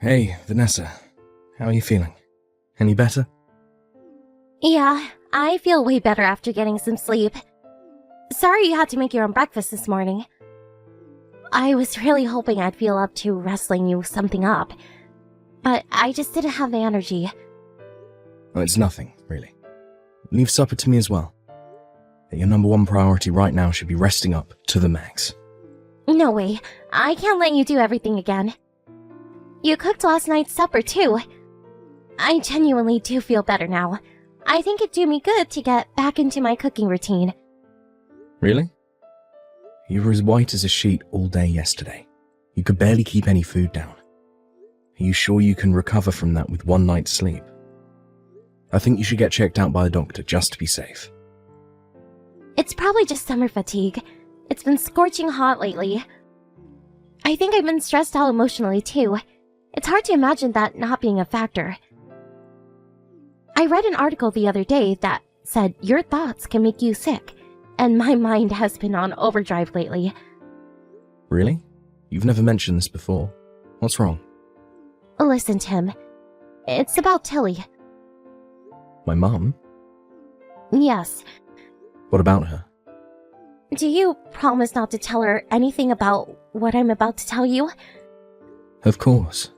Hey, Vanessa. How are you feeling? Any better? Yeah, I feel way better after getting some sleep. Sorry you had to make your own breakfast this morning. I was really hoping I'd feel up to wrestling you something up, but I just didn't have the energy. Oh, it's nothing, really. Leave supper to me as well. Your number one priority right now should be resting up to the max. No way, I can't let you do everything again. You cooked last night's supper too. I genuinely do feel better now. I think it'd do me good to get back into my cooking routine. Really? You were as white as a sheet all day yesterday. You could barely keep any food down. Are you sure you can recover from that with one night's sleep? I think you should get checked out by a doctor just to be safe. It's probably just summer fatigue. It's been scorching hot lately. I think I've been stressed out emotionally too. It's hard to imagine that not being a factor. I read an article the other day that said your thoughts can make you sick, and my mind has been on overdrive lately. Really? You've never mentioned this before. What's wrong? Listen, Tim. It's about Tilly. My mum? Yes. What about her? Do you promise not to tell her anything about what I'm about to tell you? Of course.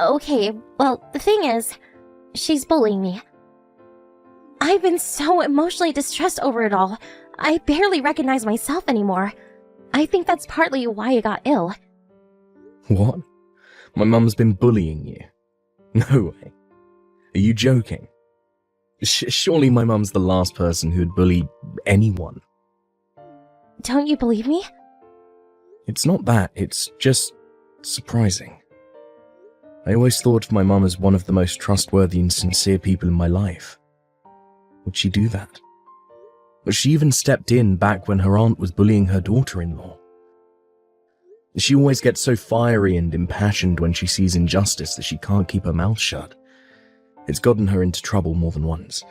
Okay, well, the thing is, she's bullying me. I've been so emotionally distressed over it all. I barely recognize myself anymore. I think that's partly why I got ill. What? My mum's been bullying you? No way. Are you joking? Surely my mum's the last person who'd bully anyone. Don't you believe me? It's not that, it's just surprising. I always thought of my mum as one of the most trustworthy and sincere people in my life. Would she do that? But she even stepped in back when her aunt was bullying her daughter-in-law. She always gets so fiery and impassioned when she sees injustice that she can't keep her mouth shut. It's gotten her into trouble more than once.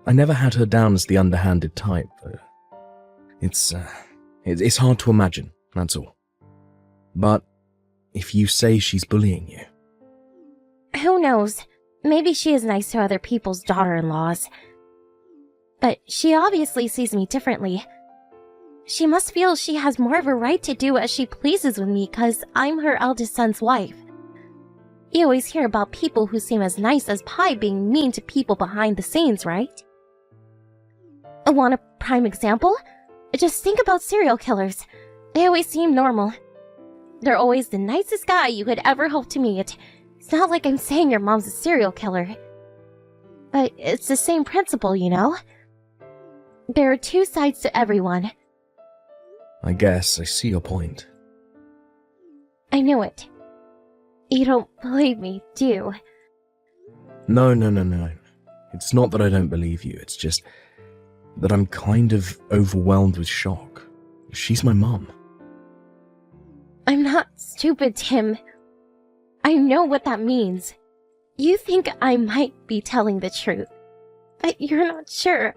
I never had her down as the underhanded type, but it's hard to imagine, that's all. But if you say she's bullying you... Who knows? Maybe she is nice to other people's daughter-in-laws. But she obviously sees me differently. She must feel she has more of a right to do as she pleases with me because I'm her eldest son's wife. You always hear about people who seem as nice as pie being mean to people behind the scenes, right? Want a prime example? Just think about serial killers. They always seem normal. They're always the nicest guy you could ever hope to meet. It's not like I'm saying your mom's a serial killer. But it's the same principle, you know? There are two sides to everyone. I guess I see your point. I knew it. You don't believe me, do you? No. It's not that I don't believe you, it's just that I'm kind of overwhelmed with shock. She's my mum. I'm not stupid, Tim. I know what that means. You think I might be telling the truth, but you're not sure.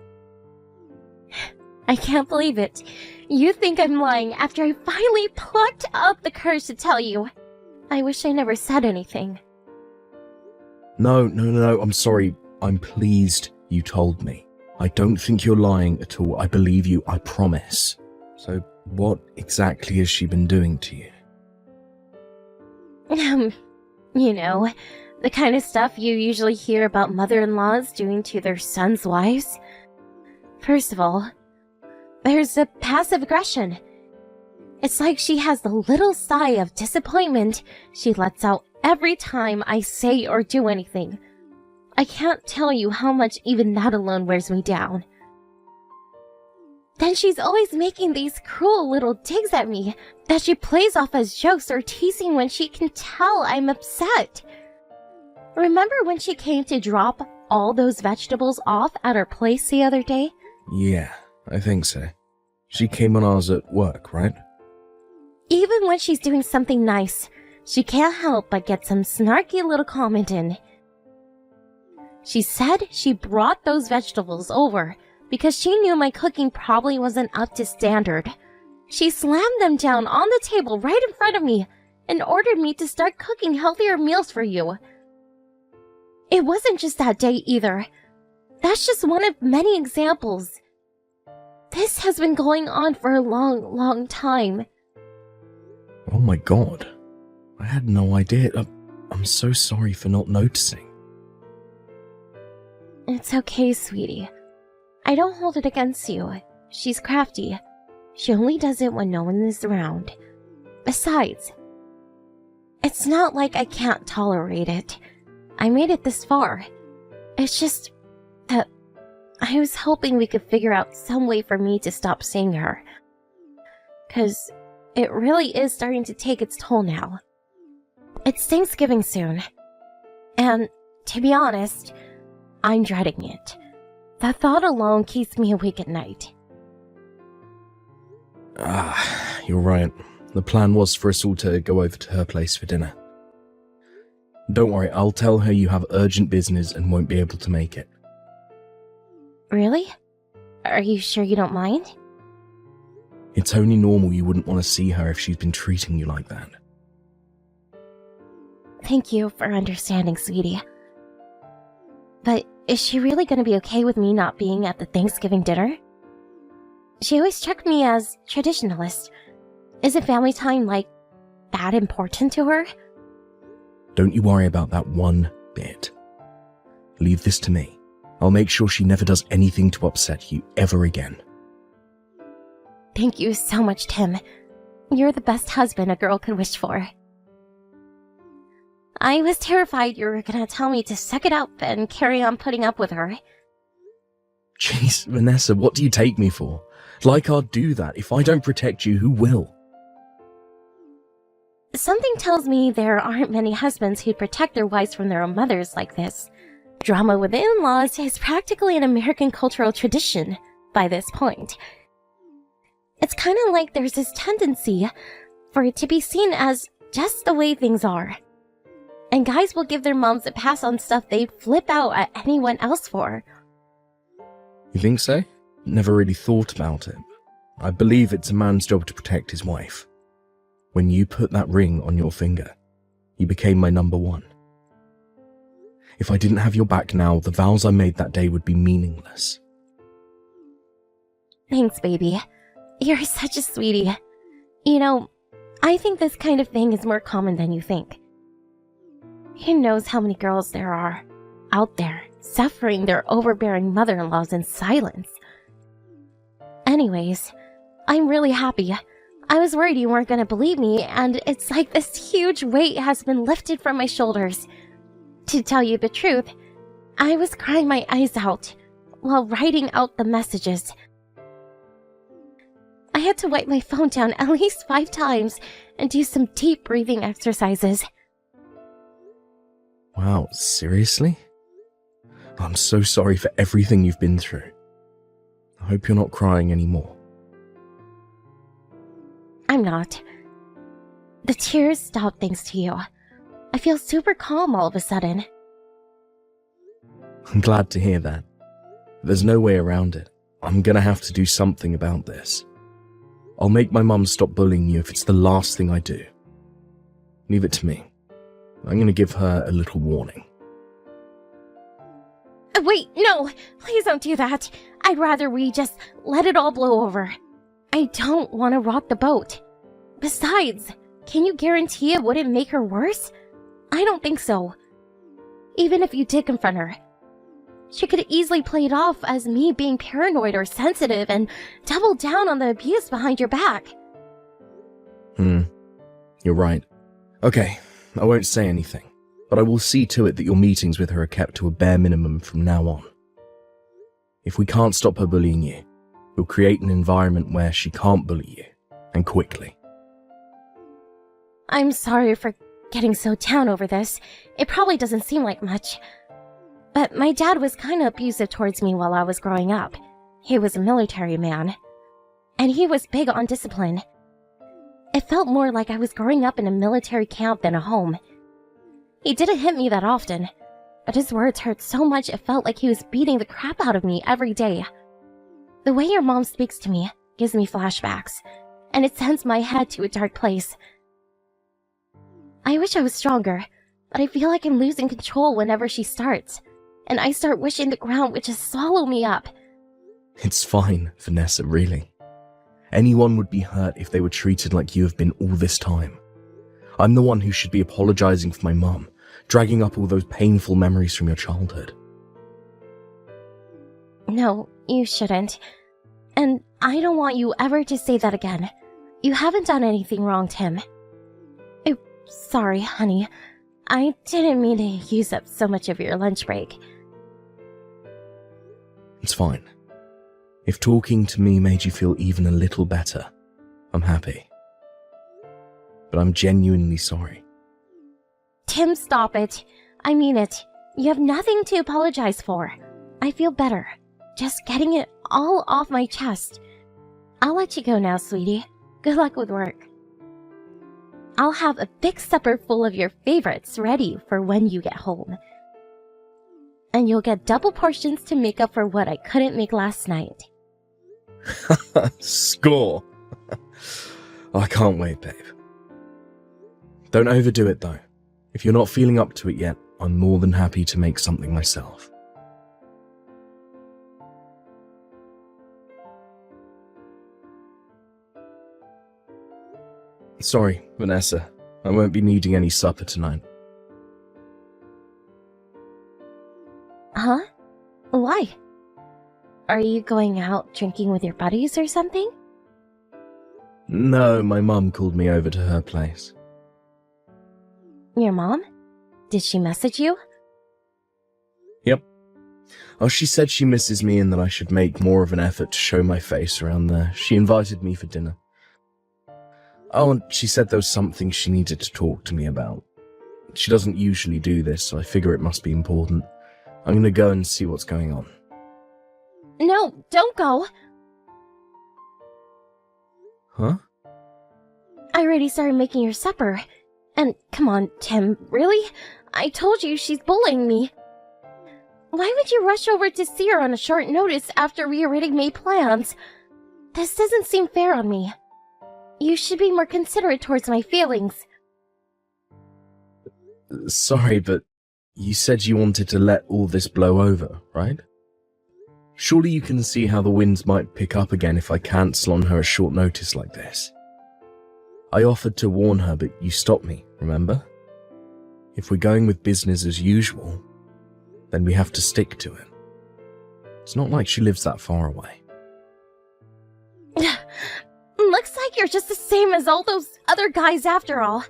I can't believe it. You think I'm lying after I finally plucked up the courage to tell you. I wish I never said anything. No, I'm sorry. I'm pleased you told me. I don't think you're lying at all. I believe you, I promise. So, what exactly has she been doing to you? You know, the kind of stuff you usually hear about mother-in-laws doing to their sons' wives. First of all, there's the passive aggression. It's like she has the little sigh of disappointment she lets out every time I say or do anything. I can't tell you how much even that alone wears me down. Then she's always making these cruel little digs at me that she plays off as jokes or teasing when she can tell I'm upset. Remember when she came to drop all those vegetables off at her place the other day? Yeah, I think so. She came on ours at work, right? Even when she's doing something nice, she can't help but get some snarky little comment in. She said she brought those vegetables over because she knew my cooking probably wasn't up to standard. She slammed them down on the table right in front of me and ordered me to start cooking healthier meals for you. It wasn't just that day either. That's just one of many examples. This has been going on for a long, long time. Oh my god. I had no idea. I'm so sorry for not noticing. It's okay, sweetie. I don't hold it against you. She's crafty. She only does it when no one is around. Besides, it's not like I can't tolerate it. I made it this far. It's just that I was hoping we could figure out some way for me to stop seeing her. 'Cause it really is starting to take its toll now. It's Thanksgiving soon. And, to be honest, I'm dreading it. The thought alone keeps me awake at night. You're right. The plan was for us all to go over to her place for dinner. Don't worry, I'll tell her you have urgent business and won't be able to make it. Really? Are you sure you don't mind? It's only normal you wouldn't want to see her if she's been treating you like that. Thank you for understanding, sweetie. But is she really going to be okay with me not being at the Thanksgiving dinner? She always struck me as traditionalist. Isn't family time, that important to her? Don't you worry about that one bit. Leave this to me. I'll make sure she never does anything to upset you ever again. Thank you so much, Tim. You're the best husband a girl could wish for. I was terrified you were gonna tell me to suck it up and carry on putting up with her. Jeez, Vanessa, what do you take me for? Like I'd do that. If I don't protect you, who will? Something tells me there aren't many husbands who'd protect their wives from their own mothers like this. Drama with in-laws is practically an American cultural tradition by this point. It's kind of like there's this tendency for it to be seen as just the way things are. And guys will give their moms a pass on stuff they'd flip out at anyone else for. You think so? Never really thought about it. I believe it's a man's job to protect his wife. When you put that ring on your finger, you became my number one. If I didn't have your back now, the vows I made that day would be meaningless. Thanks, baby. You're such a sweetie. You know, I think this kind of thing is more common than you think. Who knows how many girls there are out there suffering their overbearing mother-in-laws in silence. Anyways, I'm really happy. I was worried you weren't going to believe me, and it's like this huge weight has been lifted from my shoulders. To tell you the truth, I was crying my eyes out while writing out the messages. I had to wipe my phone down at least 5 times and do some deep breathing exercises. Wow, seriously? I'm so sorry for everything you've been through. I hope you're not crying anymore. I'm not. The tears stopped thanks to you. I feel super calm all of a sudden. I'm glad to hear that. There's no way around it. I'm gonna have to do something about this. I'll make my mum stop bullying you if it's the last thing I do. Leave it to me. I'm gonna give her a little warning. Wait, no! Please don't do that! I'd rather we just let it all blow over. I don't want to rock the boat. Besides, can you guarantee it wouldn't make her worse? I don't think so. Even if you did confront her, she could easily play it off as me being paranoid or sensitive and double down on the abuse behind your back. You're right. Okay, I won't say anything, but I will see to it that your meetings with her are kept to a bare minimum from now on. If we can't stop her bullying you, we'll create an environment where she can't bully you, and quickly. I'm sorry for getting so down over this. It probably doesn't seem like much. But my dad was kind of abusive towards me while I was growing up. He was a military man, and he was big on discipline. It felt more like I was growing up in a military camp than a home. He didn't hit me that often, but his words hurt so much it felt like he was beating the crap out of me every day. The way your mom speaks to me gives me flashbacks, and it sends my head to a dark place. I wish I was stronger, but I feel like I'm losing control whenever she starts, and I start wishing the ground would just swallow me up. It's fine, Vanessa, really. Anyone would be hurt if they were treated like you have been all this time. I'm the one who should be apologizing for my mum, dragging up all those painful memories from your childhood. No, you shouldn't. And I don't want you ever to say that again. You haven't done anything wrong, Tim. Sorry, honey. I didn't mean to use up so much of your lunch break. It's fine. If talking to me made you feel even a little better, I'm happy. But I'm genuinely sorry. Tim, stop it. I mean it. You have nothing to apologize for. I feel better. Just getting it all off my chest. I'll let you go now, sweetie. Good luck with work. I'll have a big supper full of your favorites ready for when you get home. And you'll get double portions to make up for what I couldn't make last night. Score! I can't wait, babe. Don't overdo it, though. If you're not feeling up to it yet, I'm more than happy to make something myself. Sorry, Vanessa. I won't be needing any supper tonight. Huh? Why? Are you going out drinking with your buddies or something? No, my mum called me over to her place. Your mom? Did she message you? Yep. Oh, she said she misses me and that I should make more of an effort to show my face around there. She invited me for dinner. Oh, and she said there was something she needed to talk to me about. She doesn't usually do this, so I figure it must be important. I'm gonna go and see what's going on. No, don't go! Huh? I already started making your supper. And come on, Tim, really? I told you she's bullying me. Why would you rush over to see her on a short notice after we already made plans? This doesn't seem fair on me. You should be more considerate towards my feelings. Sorry, but you said you wanted to let all this blow over, right? Surely you can see how the winds might pick up again if I cancel on her at short notice like this. I offered to warn her, but you stopped me, remember? If we're going with business as usual, then we have to stick to it. It's not like she lives that far away. Looks like you're just the same as all those other guys after all.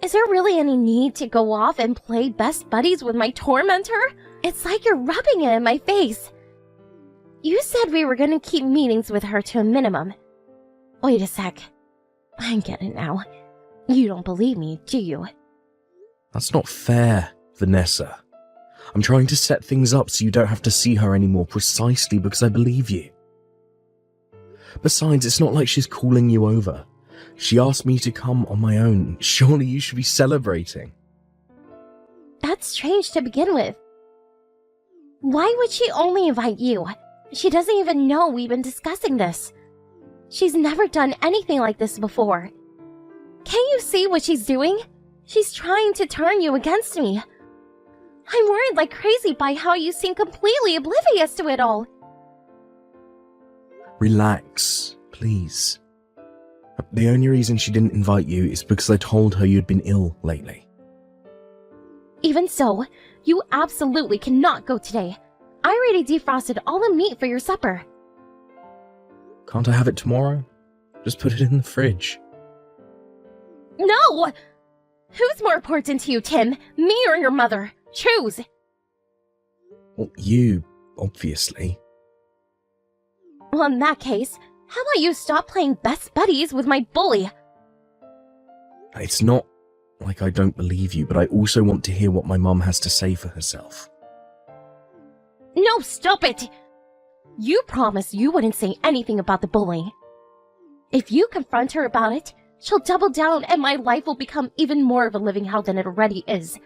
Is there really any need to go off and play best buddies with my tormentor? It's like you're rubbing it in my face. You said we were gonna keep meetings with her to a minimum. Wait a sec. I get it now. You don't believe me, do you? That's not fair, Vanessa. I'm trying to set things up so you don't have to see her anymore precisely because I believe you. Besides, it's not like she's calling you over. She asked me to come on my own. Surely you should be celebrating. That's strange to begin with. Why would she only invite you? She doesn't even know we've been discussing this. She's never done anything like this before. Can't you see what she's doing? She's trying to turn you against me. I'm worried like crazy by how you seem completely oblivious to it all. Relax, please. The only reason she didn't invite you is because I told her you'd been ill lately. Even so, you absolutely cannot go today. I already defrosted all the meat for your supper. Can't I have it tomorrow? Just put it in the fridge. No! Who's more important to you, Tim? Me or your mother? Choose! Well, you, obviously. Well, in that case, how about you stop playing best buddies with my bully? It's not like I don't believe you, but I also want to hear what my mum has to say for herself. No, stop it! You promised you wouldn't say anything about the bullying. If you confront her about it, she'll double down and my life will become even more of a living hell than it already is.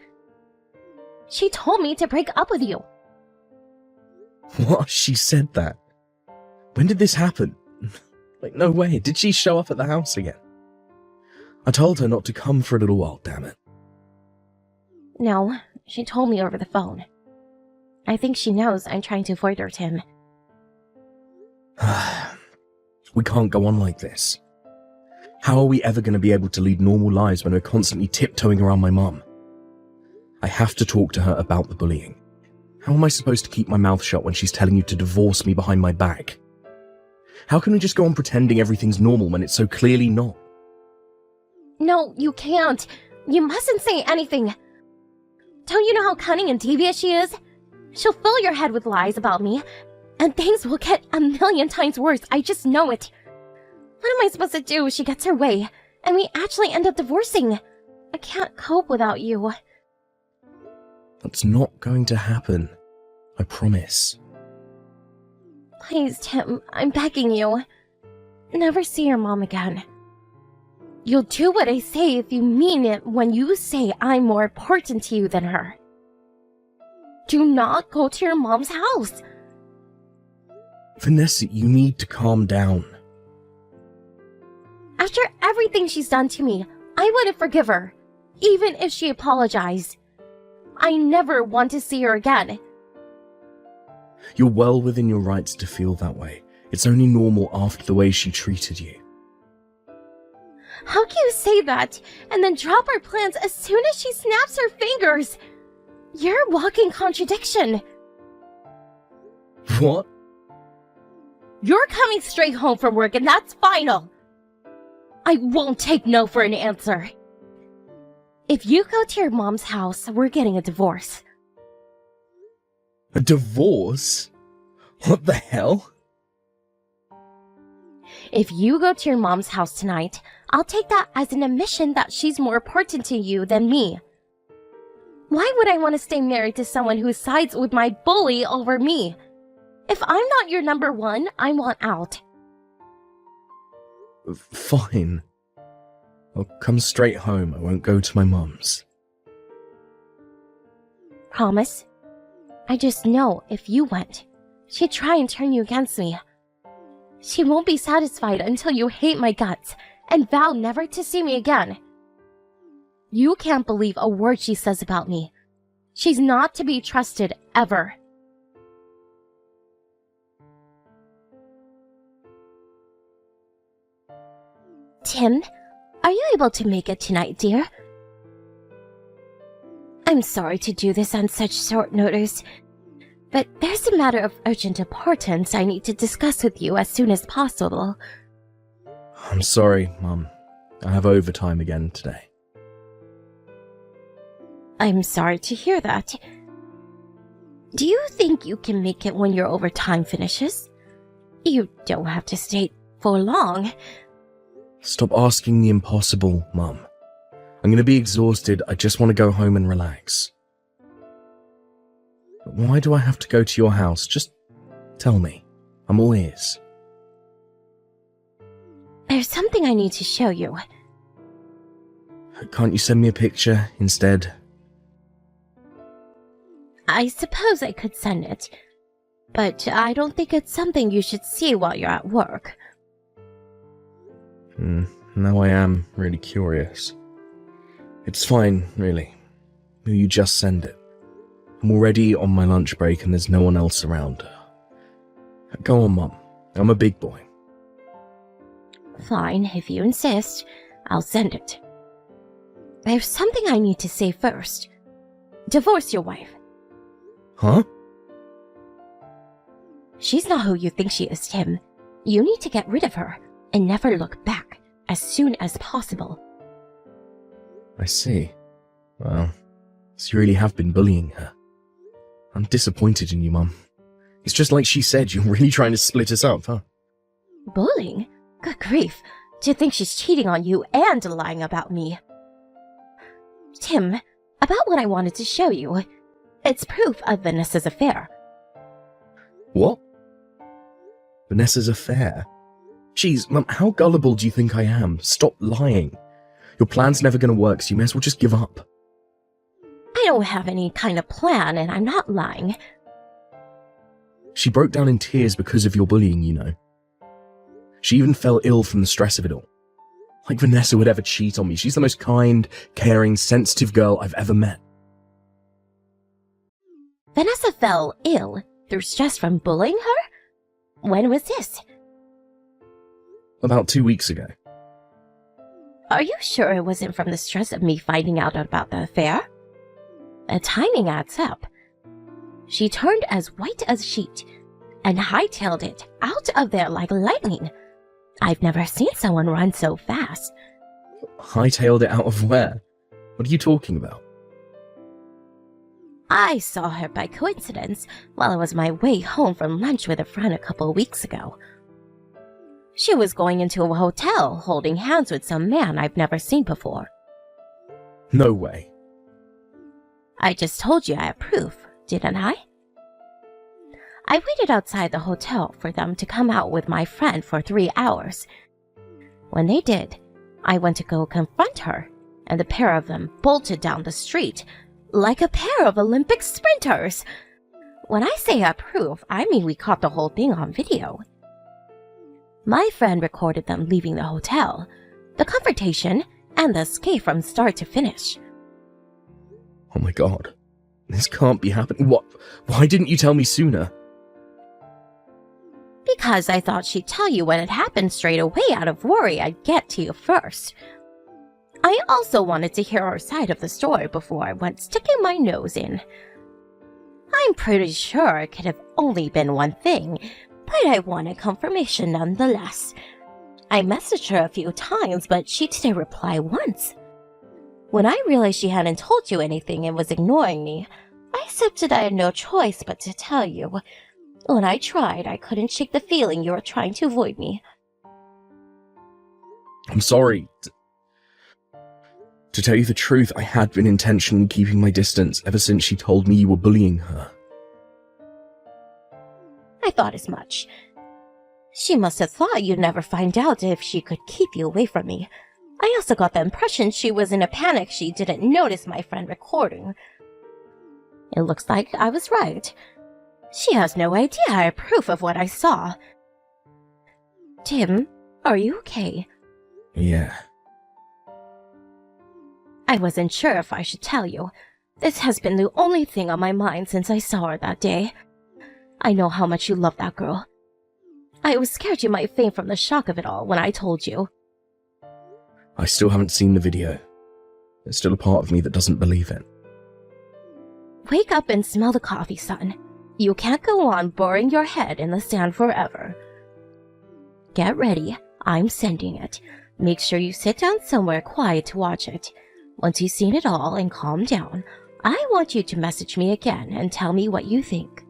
She told me to break up with you. What? She said that? When did this happen? Like, no way. Did she show up at the house again? I told her not to come for a little while, damn it. No, she told me over the phone. I think she knows I'm trying to avoid her, Tim. We can't go on like this. How are we ever going to be able to lead normal lives when we're constantly tiptoeing around my mum? I have to talk to her about the bullying. How am I supposed to keep my mouth shut when she's telling you to divorce me behind my back? How can we just go on pretending everything's normal when it's so clearly not? No, you can't. You mustn't say anything. Don't you know how cunning and devious she is? She'll fill your head with lies about me, and things will get 1,000,000 times worse. I just know it. What am I supposed to do if she gets her way, and we actually end up divorcing? I can't cope without you. That's not going to happen. I promise. Please, Tim, I'm begging you. Never see your mom again. You'll do what I say if you mean it when you say I'm more important to you than her. Do not go to your mom's house. Vanessa, you need to calm down. After everything she's done to me, I wouldn't forgive her, even if she apologized. I never want to see her again. You're well within your rights to feel that way. It's only normal after the way she treated you. How can you say that and then drop our plans as soon as she snaps her fingers? You're a walking contradiction. What? You're coming straight home from work and that's final. I won't take no for an answer. If you go to your mom's house, we're getting a divorce. A divorce? What the hell? If you go to your mom's house tonight, I'll take that as an admission that she's more important to you than me. Why would I want to stay married to someone who sides with my bully over me? If I'm not your number one, I want out. Fine. I'll come straight home. I won't go to my mum's. Promise? I just know if you went, she'd try and turn you against me. She won't be satisfied until you hate my guts and vow never to see me again. You can't believe a word she says about me. She's not to be trusted ever. Tim, are you able to make it tonight, dear? I'm sorry to do this on such short notice, but there's a matter of urgent importance I need to discuss with you as soon as possible. I'm sorry, Mum. I have overtime again today. I'm sorry to hear that. Do you think you can make it when your overtime finishes? You don't have to stay for long. Stop asking the impossible, Mum. I'm going to be exhausted. I just want to go home and relax. But why do I have to go to your house? Just tell me. I'm all ears. There's something I need to show you. Can't you send me a picture instead? I suppose I could send it, but I don't think it's something you should see while you're at work. Now I am really curious. It's fine, really. Will you just send it? I'm already on my lunch break and there's no one else around. Go on, Mum. I'm a big boy. Fine, if you insist, I'll send it. There's something I need to say first. Divorce your wife. Huh? She's not who you think she is, Tim. You need to get rid of her and never look back as soon as possible. I see. Well, so you really have been bullying her. I'm disappointed in you, Mum. It's just like she said, you're really trying to split us up, huh? Bullying? Good grief. Do you think she's cheating on you and lying about me? Tim, about what I wanted to show you. It's proof of Vanessa's affair. What? Vanessa's affair? Jeez, Mum, how gullible do you think I am? Stop lying. Your plan's never gonna work, so you may as well just give up. I don't have any kind of plan, and I'm not lying. She broke down in tears because of your bullying, you know. She even fell ill from the stress of it all. Like Vanessa would ever cheat on me. She's the most kind, caring, sensitive girl I've ever met. Vanessa fell ill through stress from bullying her? When was this? About 2 weeks ago. Are you sure it wasn't from the stress of me finding out about the affair? The timing adds up. She turned as white as a sheet and hightailed it out of there like lightning. I've never seen someone run so fast. Hightailed it out of where? What are you talking about? I saw her by coincidence while I was on my way home from lunch with a friend a couple of weeks ago. She was going into a hotel holding hands with some man I've never seen before. No way. I just told you I have proof, didn't I? I waited outside the hotel for them to come out with my friend for 3 hours. When they did, I went to go confront her, and the pair of them bolted down the street like a pair of Olympic sprinters. When I say I prove, I mean we caught the whole thing on video. My friend recorded them leaving the hotel, the confrontation, and the escape from start to finish. Oh my god. This can't be happening. What? Why didn't you tell me sooner? Because I thought she'd tell you when it happened straight away out of worry I'd get to you first. I also wanted to hear her side of the story before I went sticking my nose in. I'm pretty sure it could have only been one thing, but I wanted confirmation nonetheless. I messaged her a few times, but she didn't reply once. When I realized she hadn't told you anything and was ignoring me, I accepted I had no choice but to tell you. When I tried, I couldn't shake the feeling you were trying to avoid me. I'm sorry. To tell you the truth, I had been intentionally keeping my distance ever since she told me you were bullying her. I thought as much. She must have thought you'd never find out if she could keep you away from me. I also got the impression she was in a panic she didn't notice my friend recording. It looks like I was right. She has no idea I have proof of what I saw. Tim, are you okay? Yeah. I wasn't sure if I should tell you. This has been the only thing on my mind since I saw her that day. I know how much you love that girl. I was scared you might faint from the shock of it all when I told you. I still haven't seen the video. There's still a part of me that doesn't believe it. Wake up and smell the coffee, son. You can't go on burying your head in the sand forever. Get ready. I'm sending it. Make sure you sit down somewhere quiet to watch it. Once you've seen it all and calmed down, I want you to message me again and tell me what you think.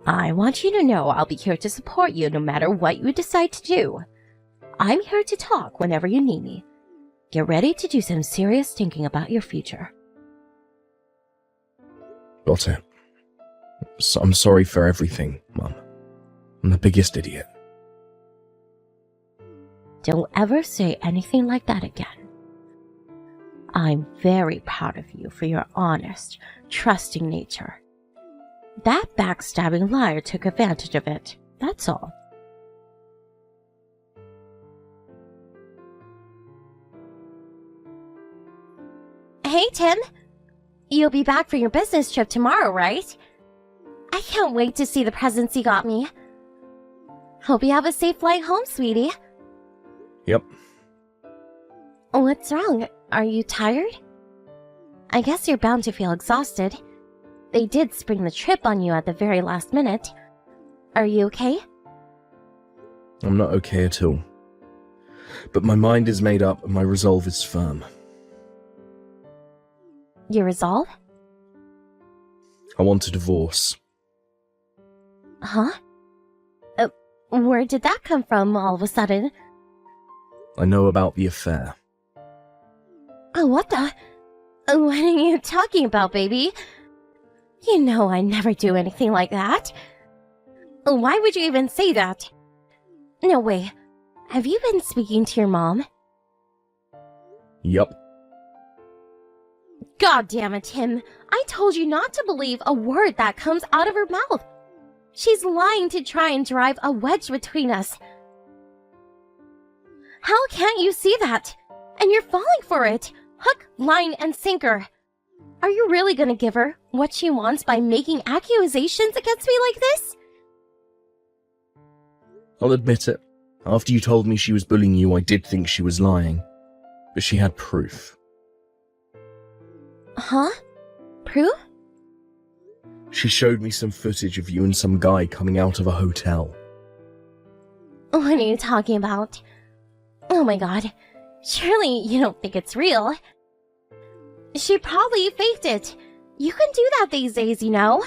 I want you to know I'll be here to support you no matter what you decide to do. I'm here to talk whenever you need me. Get ready to do some serious thinking about your future. Got it. So I'm sorry for everything, Mum. I'm the biggest idiot. Don't ever say anything like that again. I'm very proud of you for your honest, trusting nature. That backstabbing liar took advantage of it, that's all. Hey, Tim. You'll be back for your business trip tomorrow, right? I can't wait to see the presents you got me. Hope you have a safe flight home, sweetie. Yep. What's wrong? Are you tired? I guess you're bound to feel exhausted. They did spring the trip on you at the very last minute. Are you okay? I'm not okay at all. But my mind is made up and my resolve is firm. Your resolve? I want a divorce. Huh? Where did that come from all of a sudden? I know about the affair. Oh, what the? What are you talking about, baby? You know I never do anything like that. Why would you even say that? No way. Have you been speaking to your mom? Yup. God damn it, Tim. I told you not to believe a word that comes out of her mouth. She's lying to try and drive a wedge between us. How can't you see that? And you're falling for it. Hook, line, and sinker. Are you really gonna give her what she wants by making accusations against me like this? I'll admit it. After you told me she was bullying you, I did think she was lying. But she had proof. Huh? Proof? She showed me some footage of you and some guy coming out of a hotel. What are you talking about? Oh my god. Surely you don't think it's real. She probably faked it. You can do that these days, you know.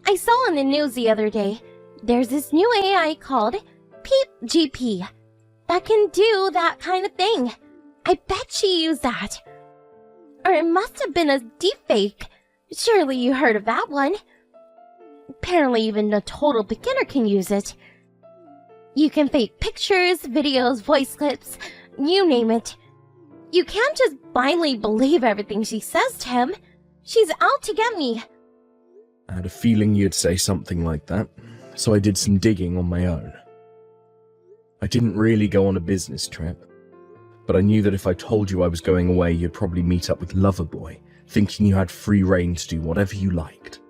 I saw on the news the other day, there's this new AI called Peep GP that can do that kind of thing. I bet she used that. Or it must have been a deepfake. Surely you heard of that one. Apparently even a total beginner can use it. You can fake pictures, videos, voice clips, you name it. You can't just blindly believe everything she says, Tim. She's out to get me. I had a feeling you'd say something like that, so I did some digging on my own. I didn't really go on a business trip, but I knew that if I told you I was going away, you'd probably meet up with Loverboy, thinking you had free reign to do whatever you liked.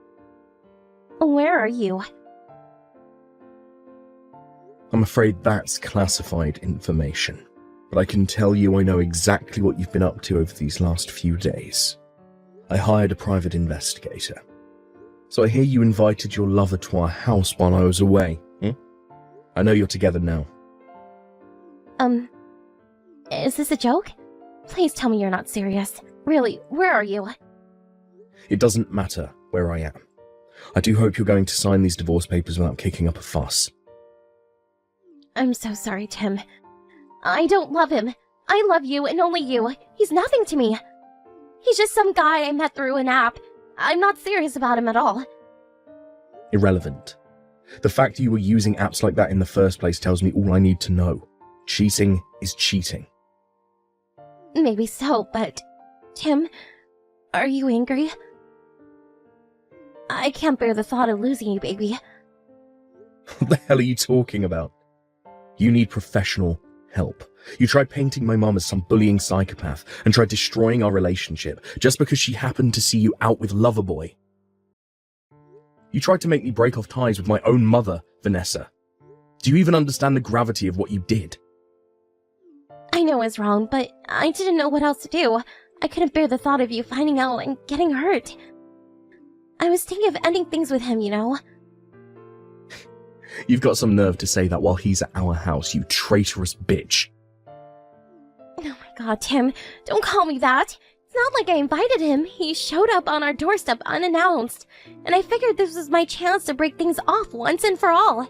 Where are you? I'm afraid that's classified information, but I can tell you I know exactly what you've been up to over these last few days. I hired a private investigator. So I hear you invited your lover to our house while I was away. I know you're together now. Is this a joke? Please tell me you're not serious. Really, where are you? It doesn't matter where I am. I do hope you're going to sign these divorce papers without kicking up a fuss. I'm so sorry, Tim. I don't love him. I love you and only you. He's nothing to me. He's just some guy I met through an app. I'm not serious about him at all. Irrelevant. The fact that you were using apps like that in the first place tells me all I need to know. Cheating is cheating. Maybe so, but... Tim, are you angry? I can't bear the thought of losing you, baby. What the hell are you talking about? You need professional help. You tried painting my mum as some bullying psychopath and tried destroying our relationship just because she happened to see you out with Loverboy. You tried to make me break off ties with my own mother, Vanessa. Do you even understand the gravity of what you did? I know it's wrong, but I didn't know what else to do. I couldn't bear the thought of you finding out and getting hurt. I was thinking of ending things with him, you know? You've got some nerve to say that while he's at our house, you traitorous bitch. Oh my god, Tim, don't call me that. It's not like I invited him. He showed up on our doorstep unannounced, and I figured this was my chance to break things off once and for all.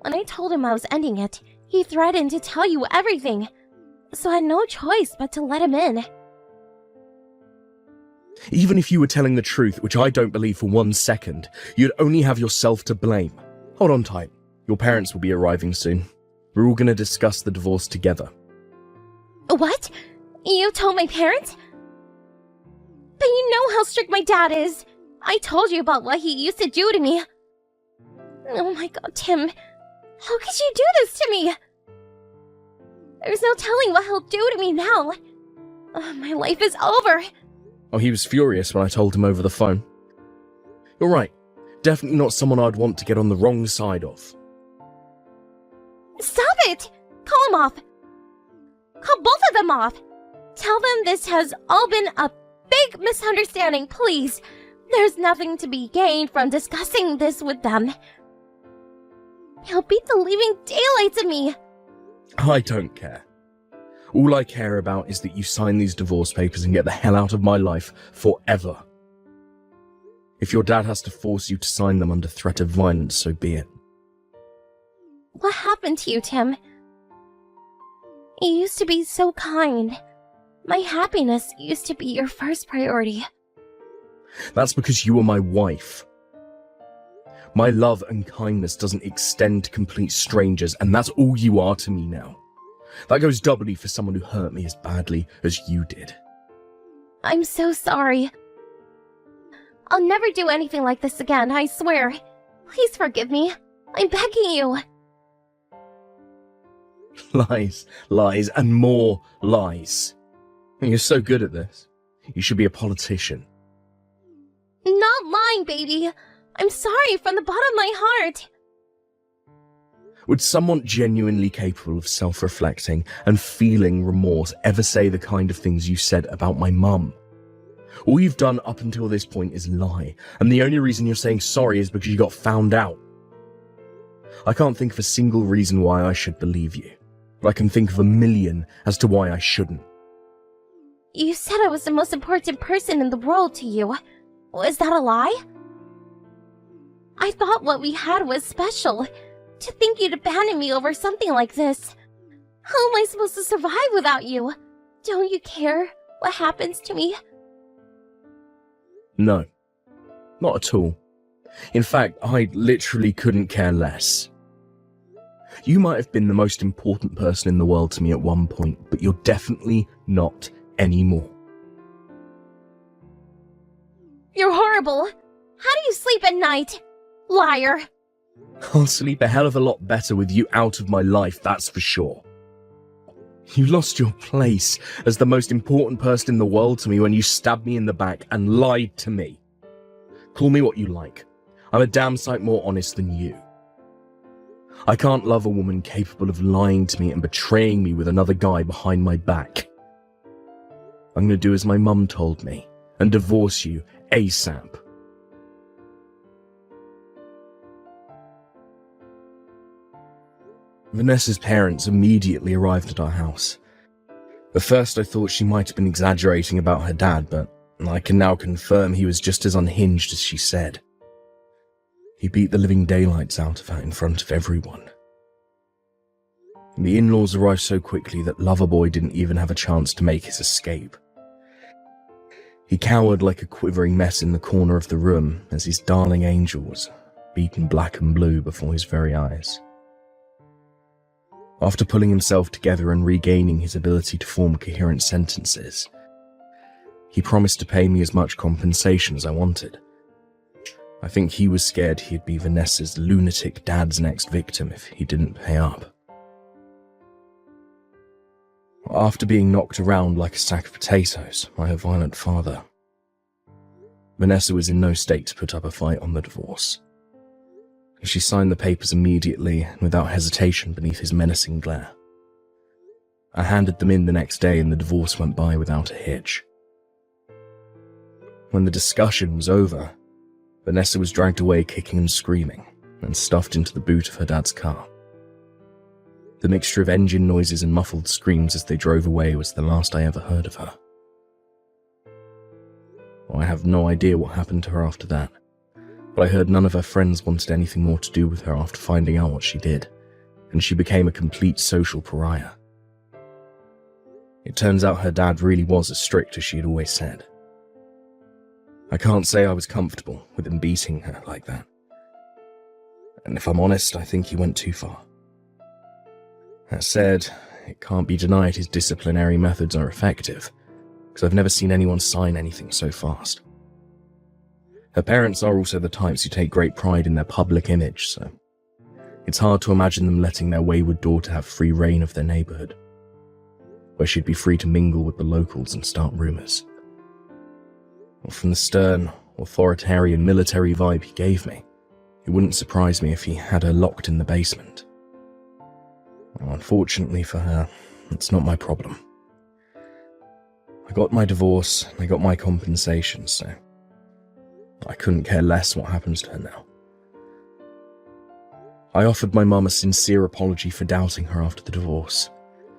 When I told him I was ending it, he threatened to tell you everything, so I had no choice but to let him in. Even if you were telling the truth, which I don't believe for 1 second, you'd only have yourself to blame. Hold on tight. Your parents will be arriving soon. We're all going to discuss the divorce together. What? You told my parents? But you know how strict my dad is. I told you about what he used to do to me. Oh my god, Tim. How could you do this to me? There's no telling what he'll do to me now. My life is over. Oh, he was furious when I told him over the phone. You're right. Definitely not someone I'd want to get on the wrong side of. Stop it! Call him off. Call both of them off. Tell them this has all been a big misunderstanding, please. There's nothing to be gained from discussing this with them. He'll beat the living daylights of me. I don't care. All I care about is that you sign these divorce papers and get the hell out of my life forever. If your dad has to force you to sign them under threat of violence, so be it. What happened to you, Tim? You used to be so kind. My happiness used to be your first priority. That's because you were my wife. My love and kindness doesn't extend to complete strangers, and that's all you are to me now. That goes doubly for someone who hurt me as badly as you did. I'm so sorry. I'll never do anything like this again, I swear. Please forgive me. I'm begging you. Lies, lies, and more lies. You're so good at this. You should be a politician. Not lying, baby. I'm sorry from the bottom of my heart. Would someone genuinely capable of self-reflecting and feeling remorse ever say the kind of things you said about my mum? All you've done up until this point is lie, and the only reason you're saying sorry is because you got found out. I can't think of a single reason why I should believe you, but I can think of a million as to why I shouldn't. You said I was the most important person in the world to you. Was that a lie? I thought what we had was special. To think you'd abandon me over something like this. How am I supposed to survive without you? Don't you care what happens to me? No, not at all. In fact, I literally couldn't care less. You might have been the most important person in the world to me at one point, but you're definitely not anymore. You're horrible. How do you sleep at night? Liar. I'll sleep a hell of a lot better with you out of my life, that's for sure. You lost your place as the most important person in the world to me when you stabbed me in the back and lied to me. Call me what you like. I'm a damn sight more honest than you. I can't love a woman capable of lying to me and betraying me with another guy behind my back. I'm going to do as my mum told me and divorce you ASAP. Vanessa's parents immediately arrived at our house. At first I thought she might have been exaggerating about her dad, but I can now confirm he was just as unhinged as she said. He beat the living daylights out of her in front of everyone. The in-laws arrived so quickly that Loverboy didn't even have a chance to make his escape. He cowered like a quivering mess in the corner of the room as his darling angel was beaten black and blue before his very eyes. After pulling himself together and regaining his ability to form coherent sentences, he promised to pay me as much compensation as I wanted. I think he was scared he'd be Vanessa's lunatic dad's next victim if he didn't pay up. After being knocked around like a sack of potatoes by her violent father, Vanessa was in no state to put up a fight on the divorce. She signed the papers immediately and without hesitation beneath his menacing glare. I handed them in the next day and the divorce went by without a hitch. When the discussion was over, Vanessa was dragged away kicking and screaming and stuffed into the boot of her dad's car. The mixture of engine noises and muffled screams as they drove away was the last I ever heard of her. I have no idea what happened to her after that, but I heard none of her friends wanted anything more to do with her after finding out what she did, and she became a complete social pariah. It turns out her dad really was as strict as she had always said. I can't say I was comfortable with him beating her like that. And if I'm honest, I think he went too far. That said, it can't be denied his disciplinary methods are effective, because I've never seen anyone sign anything so fast. Her parents are also the types who take great pride in their public image, so it's hard to imagine them letting their wayward daughter have free reign of their neighborhood, where she'd be free to mingle with the locals and start rumors. From the stern, authoritarian military vibe he gave me, it wouldn't surprise me if he had her locked in the basement. Well, unfortunately for her, it's not my problem. I got my divorce, and I got my compensation, so I couldn't care less what happens to her now. I offered my mum a sincere apology for doubting her after the divorce.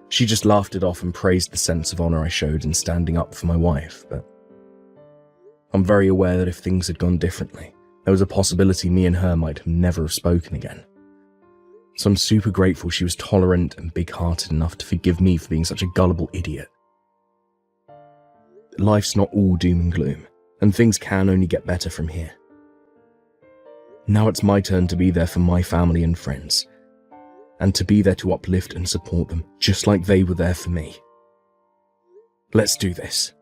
She just laughed it off and praised the sense of honor I showed in standing up for my wife, but I'm very aware that if things had gone differently, there was a possibility me and her might never have spoken again. So I'm super grateful she was tolerant and big-hearted enough to forgive me for being such a gullible idiot. Life's not all doom and gloom, and things can only get better from here. Now it's my turn to be there for my family and friends, and to be there to uplift and support them just like they were there for me. Let's do this.